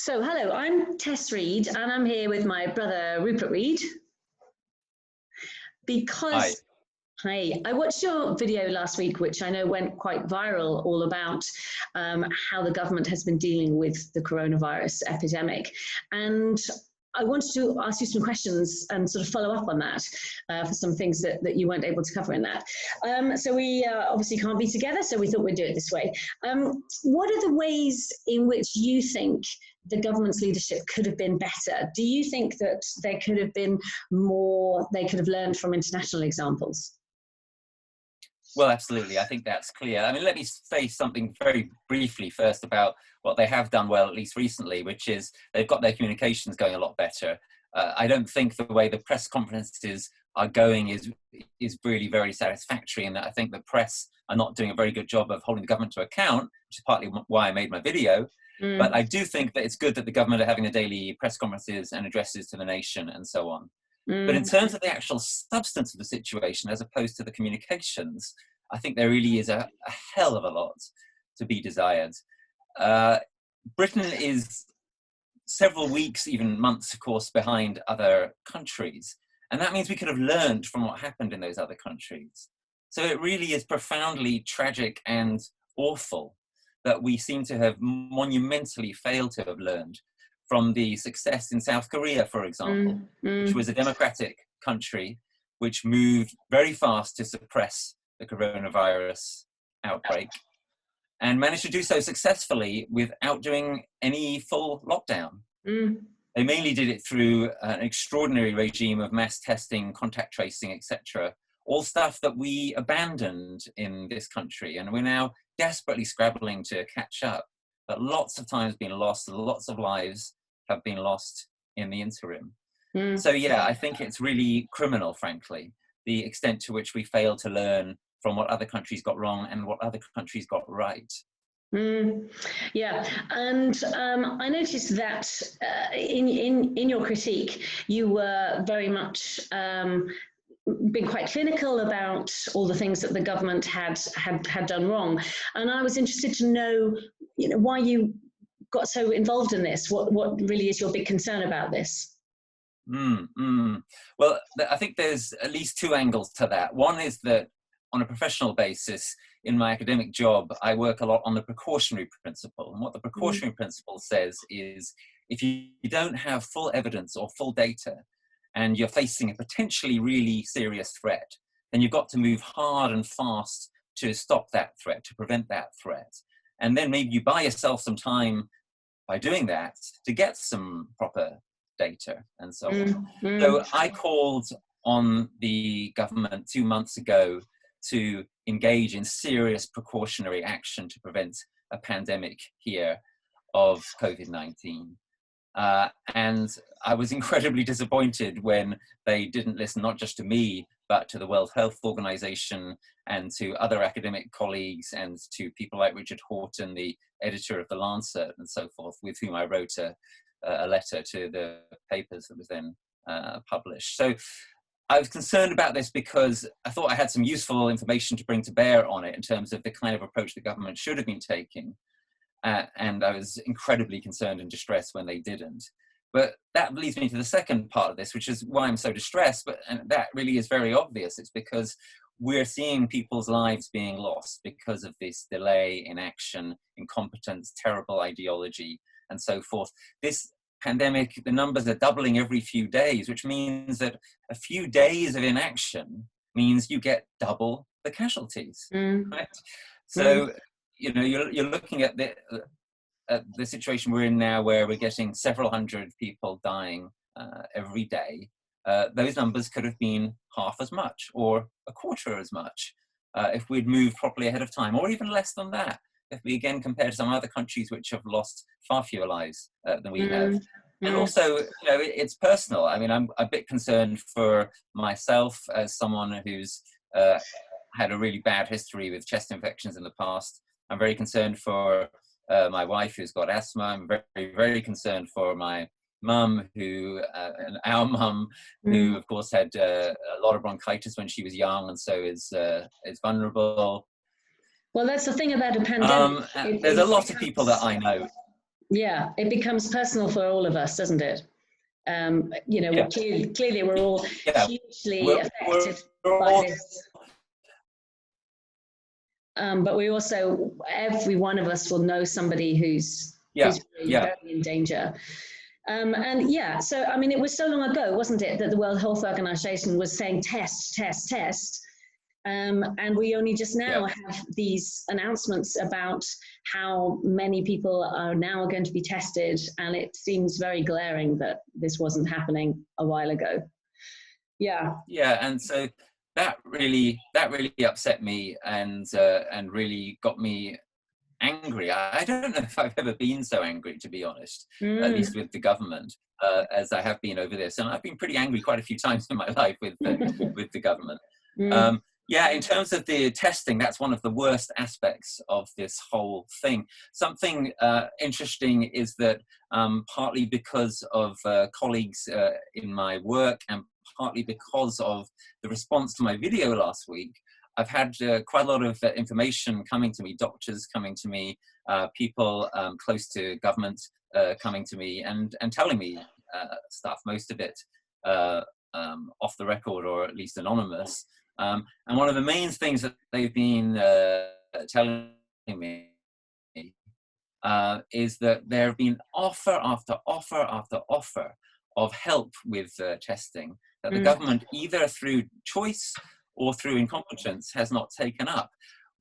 So, hello, I'm Tess Reed, and I'm here with my brother Rupert Reed. Because, hi, I watched your video last week, which I know went quite viral, all about how the government has been dealing with the coronavirus epidemic. And I wanted to ask you some questions and sort of follow up on that for some things that you weren't able to cover in that. So we obviously can't be together, so we thought we'd do it this way. What are the ways in which you think the government's leadership could have been better? Do you think that there could have been more they could have learned from international examples? Well, absolutely. I think that's clear. I mean, let me say something very briefly first about what they have done well, at least recently, which is they've got their communications going a lot better. I don't think the way the press conferences are going is really very satisfactory, and that I think the press are not doing a very good job of holding the government to account, which is partly why I made my video. But I do think that it's good that the government are having the daily press conferences and addresses to the nation and so on. But in terms of the actual substance of the situation, as opposed to the communications, I think there really is a hell of a lot to be desired. Britain is several weeks, even months, of course, behind other countries. And that means we could have learned from what happened in those other countries. So it really is profoundly tragic and awful that we seem to have monumentally failed to have learned from the success in South Korea, for example, which was a democratic country which moved very fast to suppress the coronavirus outbreak and managed to do so successfully without doing any full lockdown. They mainly did it through an extraordinary regime of mass testing, contact tracing, etc., all stuff that we abandoned in this country, and we're now desperately scrabbling to catch up. But lots of time has been lost, and lots of lives have been lost in the interim. So yeah, I think it's really criminal, frankly, the extent to which we fail to learn from what other countries got wrong and what other countries got right. Yeah, and I noticed that in your critique, you were very much been quite clinical about all the things that the government had done wrong, and I was interested to know, why you got so involved in this. What really is your big concern about this? Well, I think there's at least two angles to that. One is that on a professional basis, in my academic job, I work a lot on the precautionary principle. And what the precautionary principle says is, if you don't have full evidence or full data, and you're facing a potentially really serious threat, then you've got to move hard and fast to stop that threat, to prevent that threat. And then maybe you buy yourself some time by doing that to get some proper data and so on. So I called on the government 2 months ago to engage in serious precautionary action to prevent a pandemic here of COVID-19. And I was incredibly disappointed when they didn't listen, not just to me, but to the World Health Organization and to other academic colleagues and to people like Richard Horton, the editor of The Lancet and so forth, with whom I wrote a letter to the papers that was then published. So I was concerned about this because I thought I had some useful information to bring to bear on it in terms of the kind of approach the government should have been taking. And I was incredibly concerned and distressed when they didn't. But that leads me to the second part of this, which is why I'm so distressed. And that really is very obvious. It's because we're seeing people's lives being lost because of this delay in action, incompetence, terrible ideology, and so forth. This pandemic, the numbers are doubling every few days, which means that a few days of inaction means you get double the casualties, right? So, you're looking at the situation we're in now, where we're getting several hundred people dying every day. Those numbers could have been half as much or a quarter as much if we'd moved properly ahead of time, or even less than that, if we again compare to some other countries which have lost far fewer lives than we have. And also, it's personal. I mean, I'm a bit concerned for myself as someone who's had a really bad history with chest infections in the past. I'm very concerned for my wife, who's got asthma. I'm very, very concerned for my mum, and our mum, who of course had a lot of bronchitis when she was young, and so is vulnerable. Well, that's the thing about a pandemic. There's a lot of people that I know. Yeah, it becomes personal for all of us, doesn't it? You know, Yeah. clearly we're all Yeah. hugely affected by this. But we also, every one of us will know somebody who's very in danger. And yeah, so I mean, it was so long ago, wasn't it, that the World Health Organization was saying test, test, test. And we only just now have these announcements about how many people are now going to be tested, and it seems very glaring that this wasn't happening a while ago. Yeah. Yeah, and so that really upset me and really got me angry. I don't know if I've ever been so angry, to be honest, at least with the government, as I have been over this. And I've been pretty angry quite a few times in my life with the government. Yeah, in terms of the testing, that's one of the worst aspects of this whole thing. Something interesting is that partly because of colleagues in my work and partly because of the response to my video last week, I've had quite a lot of information coming to me, doctors coming to me, people close to government coming to me and telling me stuff, most of it off the record or at least anonymous. And one of the main things that they've been telling me is that there have been offer after offer after offer of help with testing that the government, either through choice or through incompetence, has not taken up.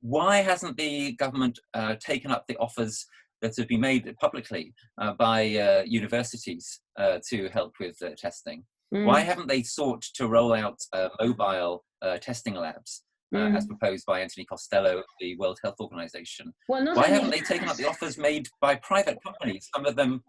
Why hasn't the government taken up the offers that have been made publicly by universities to help with testing? Why haven't they sought to roll out mobile testing labs, as proposed by Anthony Costello of the World Health Organization? Well, why haven't they taken up the offers made by private companies? Some of them,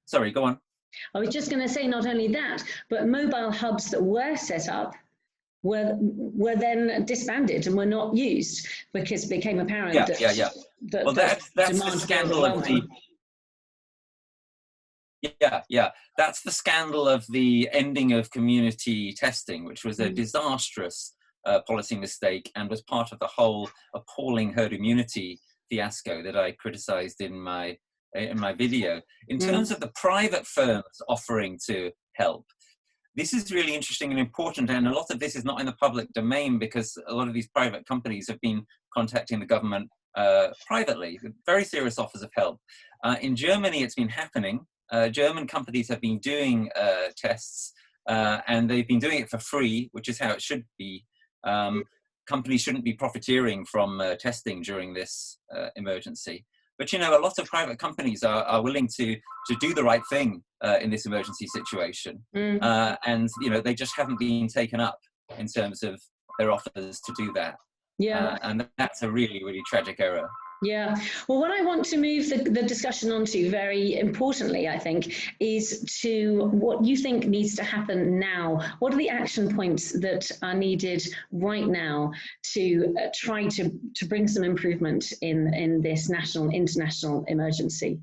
sorry, go on. I was just going to say, not only that, but mobile hubs that were set up were then disbanded and were not used because it became apparent that well, that's the scandal of the that's the scandal of the ending of community testing, which was a disastrous policy mistake and was part of the whole appalling herd immunity fiasco that I criticized in my video. In terms of the private firms offering to help, this is really interesting and important, and a lot of this is not in the public domain because a lot of these private companies have been contacting the government privately with very serious offers of help. In Germany, it's been happening. German companies have been doing tests, and they've been doing it for free, which is how it should be. Companies shouldn't be profiteering from testing during this emergency. But, you know, a lot of private companies are willing to do the right thing in this emergency situation. And, you know, they just haven't been taken up in terms of their offers to do that. Yeah. And that's a really, really tragic error. Yeah. Well, what I want to move the discussion onto very importantly, I think, is to what you think needs to happen now. What are the action points that are needed right now to try to bring some improvement in this national, international emergency?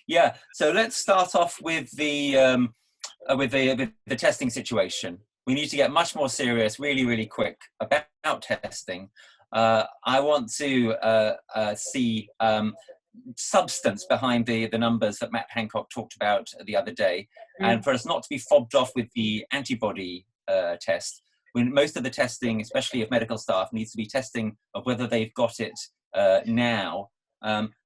Yeah. So let's start off with the testing situation. We need to get much more serious, really, really quick about testing. I want to see substance behind the numbers that Matt Hancock talked about the other day, and for us not to be fobbed off with the antibody test. When most of the testing, especially of medical staff, needs to be testing of whether they've got it now.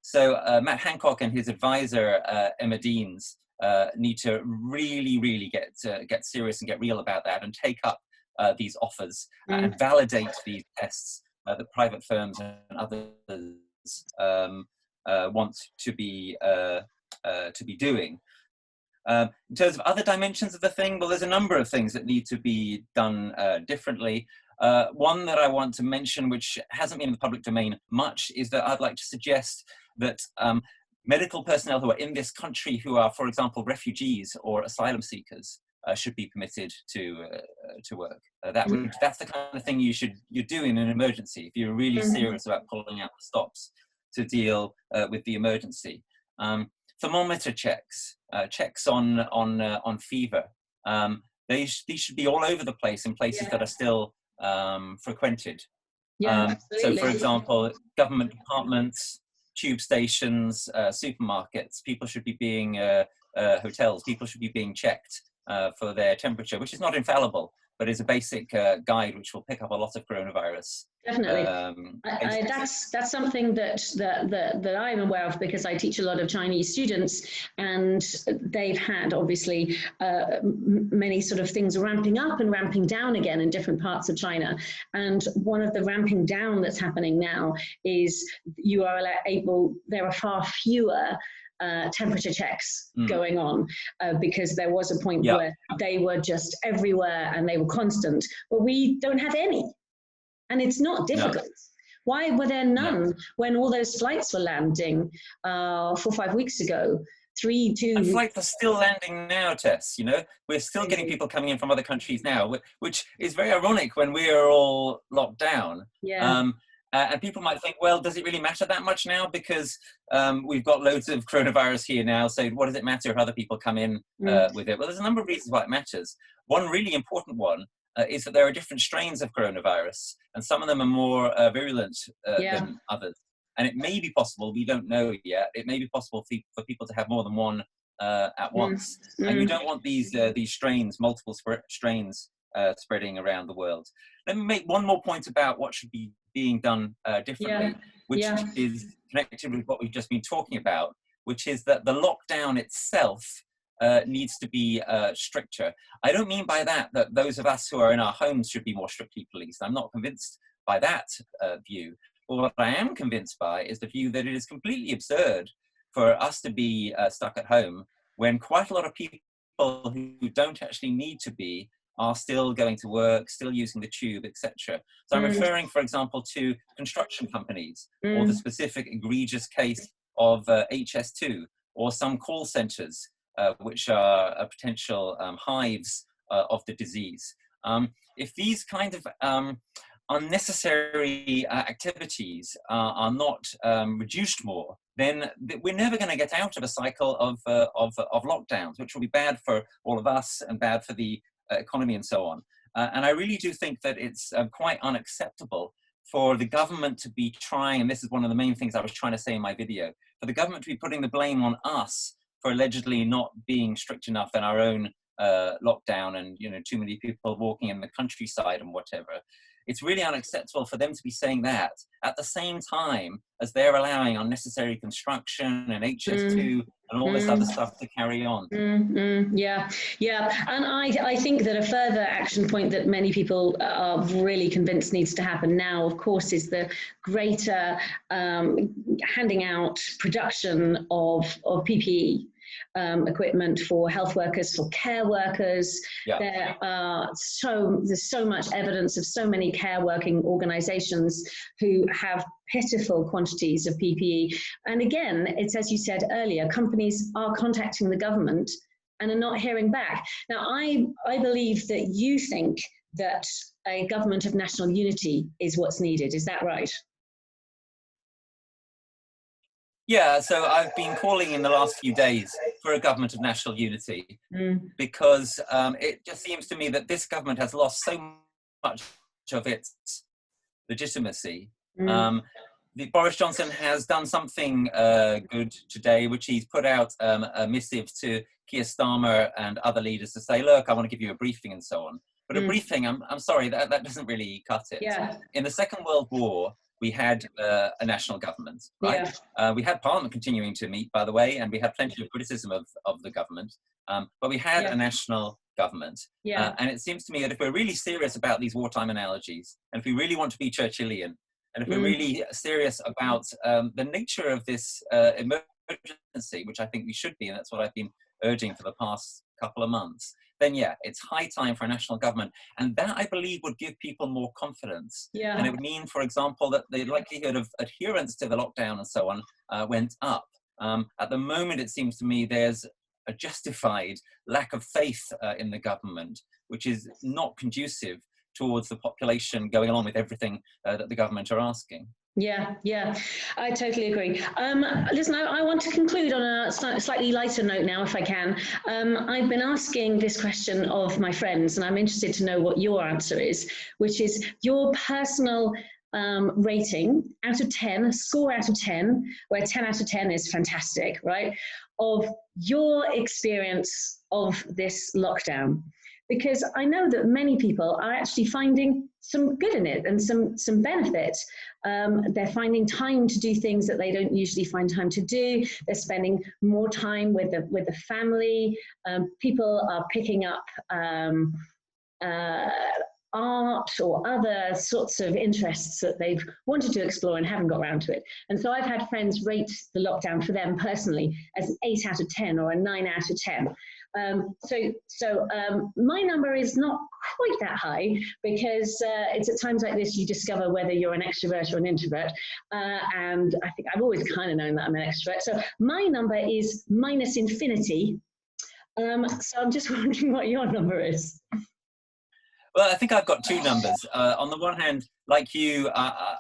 So Matt Hancock and his advisor Emma Deans need to really get serious and get real about that, and take up these offers and validate these tests that private firms and others want to be doing. In terms of other dimensions of the thing, well, there's a number of things that need to be done differently. One that I want to mention, which hasn't been in the public domain much, is that I'd like to suggest that medical personnel who are in this country who are, for example, refugees or asylum seekers, should be permitted to work. That's the kind of thing you do in an emergency if you're really serious about pulling out the stops to deal with the emergency. Thermometer checks, checks on fever. These should be all over the place in places that are still frequented. So, for example, government departments, tube stations, supermarkets, people should be being, hotels, people should be being checked for their temperature, which is not infallible, but is a basic guide which will pick up a lot of coronavirus. Definitely. That's something that I'm aware of, because I teach a lot of Chinese students, and they've had obviously many sort of things ramping up and ramping down again in different parts of China. And one of the ramping down that's happening now is there are far fewer temperature checks going on, because there was a point where they were just everywhere and they were constant, but we don't have any. And it's not difficult. No. Why were there none when all those flights were landing 4 or 5 weeks ago? 3, 2. And flights are still landing now, Tess. You know, we're still getting people coming in from other countries now, which is very ironic when we are all locked down. Yeah. And people might think, well, does it really matter that much now? Because we've got loads of coronavirus here now, so what does it matter if other people come in with it? Well, there's a number of reasons why it matters. One really important one is that there are different strains of coronavirus, and some of them are more virulent than others. And it may be possible, we don't know yet, it may be possible for people to have more than one at once. And you don't want these strains, multiple strains, spreading around the world. Let me make one more point about what should be being done differently, which is connected with what we've just been talking about, which is that the lockdown itself needs to be stricter. I don't mean by that those of us who are in our homes should be more strictly policed. I'm not convinced by that view. But what I am convinced by is the view that it is completely absurd for us to be stuck at home when quite a lot of people who don't actually need to be are still going to work, still using the tube, etc. So I'm referring, for example, to construction companies, or the specific egregious case of HS2, or some call centers, which are potential hives of the disease. If these kind of unnecessary activities are not reduced more, then we're never going to get out of a cycle of lockdowns, which will be bad for all of us and bad for the economy and so on. And I really do think that it's quite unacceptable for the government to be trying, and this is one of the main things I was trying to say in my video, for the government to be putting the blame on us for allegedly not being strict enough in our own lockdown, and too many people walking in the countryside and whatever. It's really unacceptable for them to be saying that at the same time as they're allowing unnecessary construction and HS2 and all this other stuff to carry on. Yeah. And I think that a further action point that many people are really convinced needs to happen now, of course, is the greater handing out production of PPE. Equipment for health workers, for care workers. There's so much evidence of so many care working organizations who have pitiful quantities of PPE. And again, it's as you said earlier, companies are contacting the government and are not hearing back. Now, I believe that you think that a government of national unity is what's needed. Is that right? Yeah, so I've been calling in the last few days for a government of national unity because it just seems to me that this government has lost so much of its legitimacy. Boris Johnson has done something good today, which he's put out a missive to Keir Starmer and other leaders to say, look, I want to give you a briefing and so on. But a briefing, I'm sorry, that doesn't really cut it. Yeah. In the Second World War, we had a national government, right? We had Parliament continuing to meet, by the way, and we had plenty of criticism of the government, but we had a national government. And it seems to me that if we're really serious about these wartime analogies, and if we really want to be Churchillian, and if we're really serious about the nature of this emergency, which I think we should be, and that's what I've been urging for the past couple of months, then it's high time for a national government. And that, I believe, would give people more confidence. And it would mean, for example, that the likelihood of adherence to the lockdown and so on went up. At the moment, it seems to me there's a justified lack of faith in the government, which is not conducive towards the population going along with everything that the government are asking. Yeah, I totally agree. Listen, I want to conclude on a slightly lighter note now, if I can. I've been asking this question of my friends, and I'm interested to know what your answer is, which is your personal rating out of 10, a score out of 10, where 10 out of 10 is fantastic, right, of your experience of this lockdown. Because I know that many people are actually finding some good in it and some benefit. They're finding time to do things that they don't usually find time to do. They're spending more time with the family. People are picking up art or other sorts of interests that they've wanted to explore and haven't got around to it. And so I've had friends rate the lockdown for them personally as an 8 out of 10 or a 9 out of 10. So my number is not quite that high, because it's at times like this you discover whether you're an extrovert or an introvert, and I think I've always kind of known that I'm an extrovert. So my number is -infinity. So I'm just wondering what your number is. Well, I think I've got two numbers. On the one hand, like you,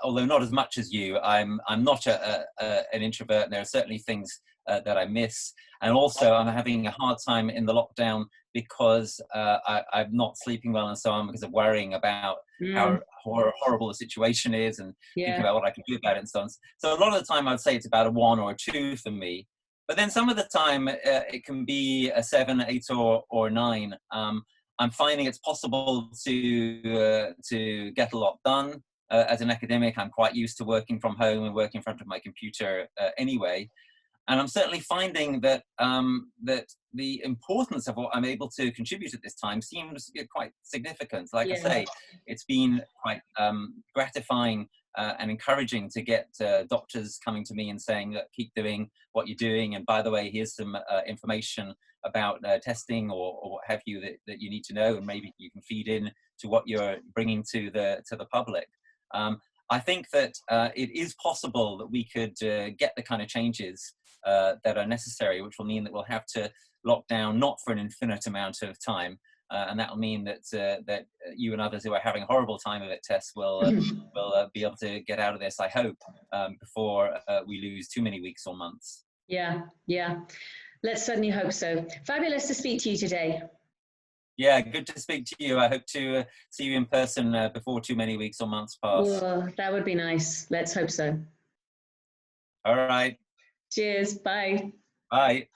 although not as much as you, I'm not an introvert. And there are certainly things that I miss. And also, I'm having a hard time in the lockdown because I'm not sleeping well and so on, because of worrying about how horrible the situation is and thinking about what I can do about it and so on. So a lot of the time, I'd say it's about a 1 or a 2 for me. But then some of the time, it can be a 7, 8, or 9. I'm finding it's possible to get a lot done. As an academic, I'm quite used to working from home and working in front of my computer anyway. And I'm certainly finding that that the importance of what I'm able to contribute at this time seems quite significant. Like I say, it's been quite gratifying and encouraging to get doctors coming to me and saying, look, keep doing what you're doing. And by the way, here's some information about testing or what have you that you need to know, and maybe you can feed in to what you're bringing to the public. I think that it is possible that we could get the kind of changes that are necessary, which will mean that we'll have to lock down not for an infinite amount of time, and that will mean that that you and others who are having a horrible time of it, Tess, will be able to get out of this, I hope, before we lose too many weeks or months. Yeah. Let's certainly hope so. Fabulous to speak to you today. Yeah, good to speak to you. I hope to see you in person before too many weeks or months pass. Oh, that would be nice. Let's hope so. All right. Cheers. Bye. Bye.